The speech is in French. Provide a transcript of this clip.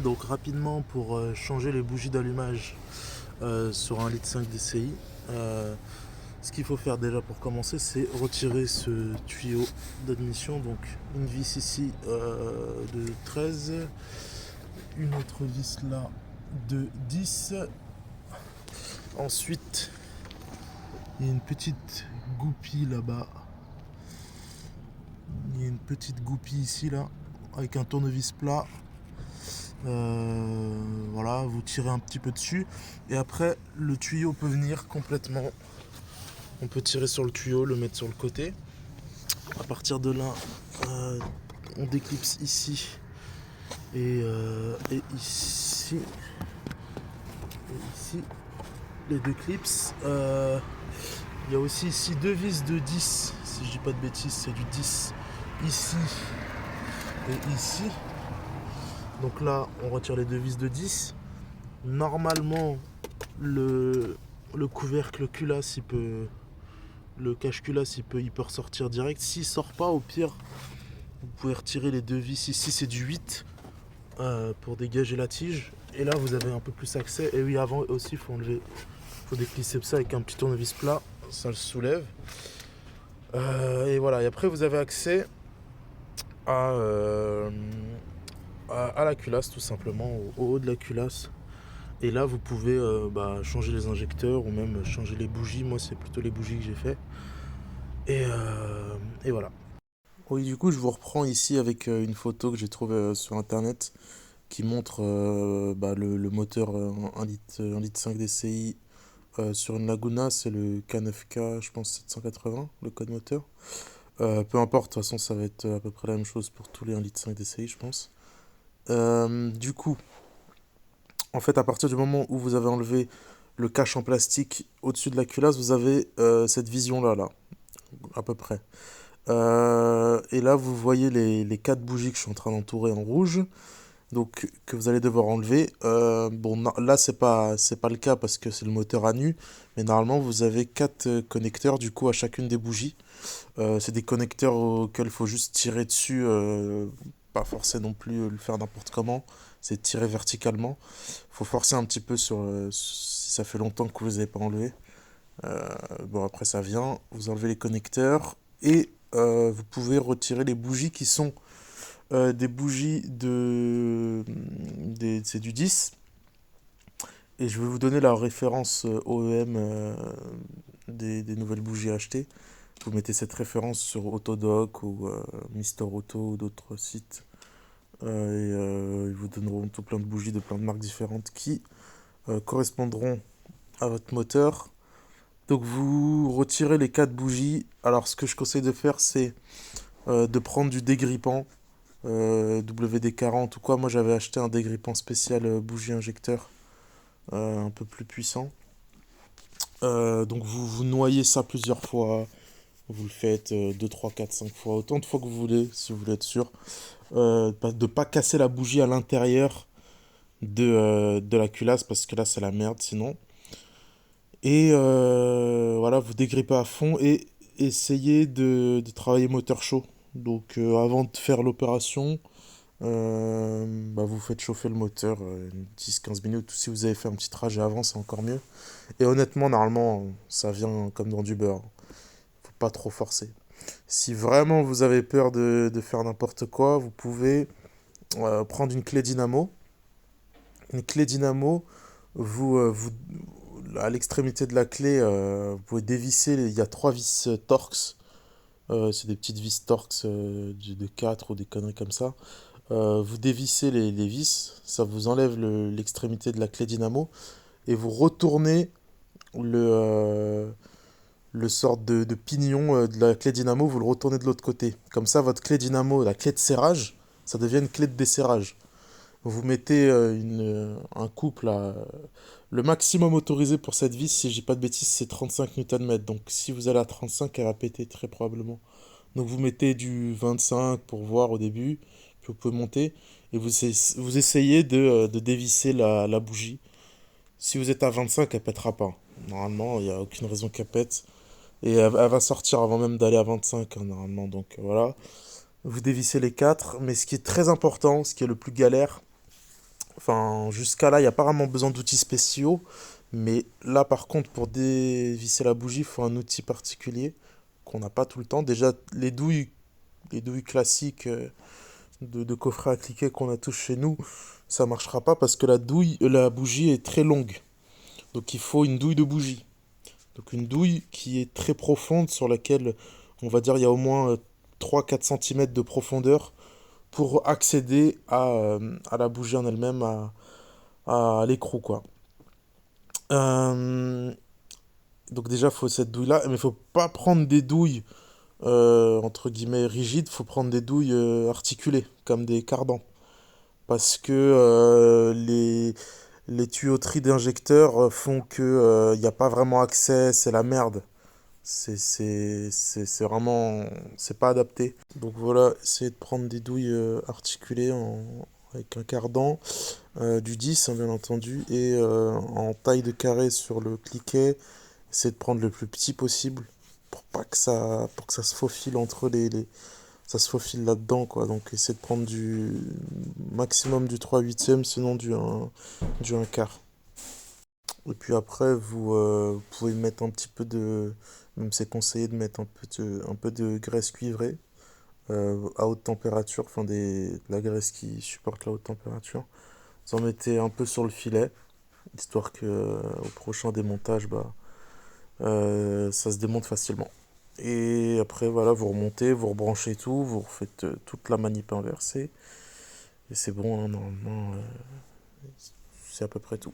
Donc rapidement pour changer les bougies d'allumage sur un litre 5 DCI, ce qu'il faut faire déjà pour commencer, c'est retirer ce tuyau d'admission. Donc une vis ici de 13, une autre vis là de 10. Ensuite, il y a une petite goupille là-bas. Il y a une petite goupille ici là, avec un tournevis plat. Voilà, vous tirez un petit peu dessus. Et après, le tuyau peut venir complètement. On peut tirer sur le tuyau, le mettre sur le côté. À partir de là, on déclipse ici et ici. Et ici, les deux clips. Il y a aussi ici deux vis de 10. Si je dis pas de bêtises, c'est du 10 ici et ici. Donc là, on retire les deux vis de 10. Normalement, le couvercle culasse, le cache culasse, il peut ressortir direct. S'il sort pas, au pire, vous pouvez retirer les deux vis. Ici, c'est du 8 pour dégager la tige. Et là, vous avez un peu plus accès. Et oui, avant aussi, faut déclisser ça avec un petit tournevis plat. Ça le soulève. Et voilà. Et après, vous avez accès à, euh, à la culasse, tout simplement, au haut de la culasse. Et là, vous pouvez changer les injecteurs ou même changer les bougies. Moi, c'est plutôt les bougies que j'ai fait. Et voilà. Oui, du coup, je vous reprends ici avec une photo que j'ai trouvée sur internet qui montre le moteur 1 litre 5 DCI sur une Laguna. C'est le K9K, je pense 780, le code moteur. Peu importe, de toute façon, ça va être à peu près la même chose pour tous les 1 litre 5 DCI, je pense. Du coup, en fait, à partir du moment où vous avez enlevé le cache en plastique au-dessus de la culasse, vous avez cette vision-là, là, à peu près. Et là, vous voyez les quatre bougies que je suis en train d'entourer en rouge, donc que vous allez devoir enlever. Là, c'est pas le cas parce que c'est le moteur à nu, mais normalement, vous avez quatre connecteurs du coup à chacune des bougies. C'est des connecteurs auxquels il faut juste tirer dessus, pas forcer non plus le faire n'importe comment. C'est tirer verticalement. Faut forcer un petit peu si ça fait longtemps que vous les avez pas enlevés. Bon, après ça vient, vous enlevez les connecteurs et vous pouvez retirer les bougies qui sont des bougies c'est du 10. Et je vais vous donner la référence OEM des nouvelles bougies achetées. Vous mettez cette référence sur Autodoc ou Mister Auto ou d'autres sites. Ils vous donneront tout plein de bougies de plein de marques différentes qui correspondront à votre moteur. Donc vous retirez les quatre bougies. Alors ce que je conseille de faire, c'est de prendre du dégrippant WD-40 ou quoi. Moi j'avais acheté un dégrippant spécial bougie injecteur un peu plus puissant. Donc vous noyez ça plusieurs fois. Vous le faites 2, 3, 4, 5 fois, autant de fois que vous voulez, si vous voulez être sûr. De ne pas casser la bougie à l'intérieur de la culasse, parce que là c'est la merde sinon. Et voilà, vous dégrippez à fond et essayez de travailler moteur chaud. Donc avant de faire l'opération, vous faites chauffer le moteur 10-15 minutes. Si vous avez fait un petit trajet avant, c'est encore mieux. Et honnêtement, normalement, ça vient comme dans du beurre. Faut pas trop forcer. Si vraiment vous avez peur de faire n'importe quoi, vous pouvez prendre une clé dynamo. Une clé dynamo, à l'extrémité de la clé, vous pouvez dévisser. Il y a trois vis Torx. C'est des petites vis Torx de 4 ou des conneries comme ça. Vous dévissez les vis, ça vous enlève l'extrémité de la clé dynamo et vous retournez le, le sort de pignon de la clé dynamo, vous le retournez de l'autre côté. Comme ça, votre clé dynamo, la clé de serrage, ça devient une clé de desserrage. Vous mettez un couple à... Le maximum autorisé pour cette vis, si j'ai pas de bêtises, c'est 35 Nm. Donc si vous allez à 35, elle va péter très probablement. Donc vous mettez du 25 pour voir au début, puis vous pouvez monter, et vous essayez de dévisser la bougie. Si vous êtes à 25, elle pètera pas. Normalement, il n'y a aucune raison qu'elle pète. Et elle va sortir avant même d'aller à 25, hein, normalement. Donc voilà. Vous dévissez les quatre. Mais ce qui est très important, ce qui est le plus galère, Enfin, jusqu'à là, il n'y a pas vraiment besoin d'outils spéciaux. Mais là, par contre, pour dévisser la bougie, il faut un outil particulier qu'on n'a pas tout le temps. Déjà, les douilles classiques de coffret à cliquet qu'on a tous chez nous, ça marchera pas parce que la bougie est très longue. Donc il faut une douille de bougie. Donc une douille qui est très profonde sur laquelle, on va dire, il y a au moins 3-4 cm de profondeur pour accéder à la bougie en elle-même, à l'écrou, quoi. Euh, donc déjà, il faut cette douille-là, mais il faut pas prendre des douilles, entre guillemets, rigides, il faut prendre des douilles articulées, comme des cardans. Parce que les tuyauteries d'injecteurs font que il n'y a pas vraiment accès, c'est la merde. C'est vraiment, c'est pas adapté. Donc voilà, essayez de prendre des douilles articulées avec un cardan, du 10 hein, bien entendu, et en taille de carré sur le cliquet, essayez de prendre le plus petit possible pour que ça se faufile entre ça se faufile là-dedans, quoi. Donc essayez de prendre du maximum du 3/8, sinon du un quart. Et puis après, vous pouvez mettre un petit peu de... Même c'est conseillé de mettre un peu de graisse cuivrée à haute température, enfin de la graisse qui supporte la haute température. Vous en mettez un peu sur le filet, histoire que au prochain démontage, ça se démonte facilement. Et après, voilà, vous remontez, vous rebranchez tout, vous refaites toute la manip inversée. Et c'est bon, hein, normalement, c'est à peu près tout.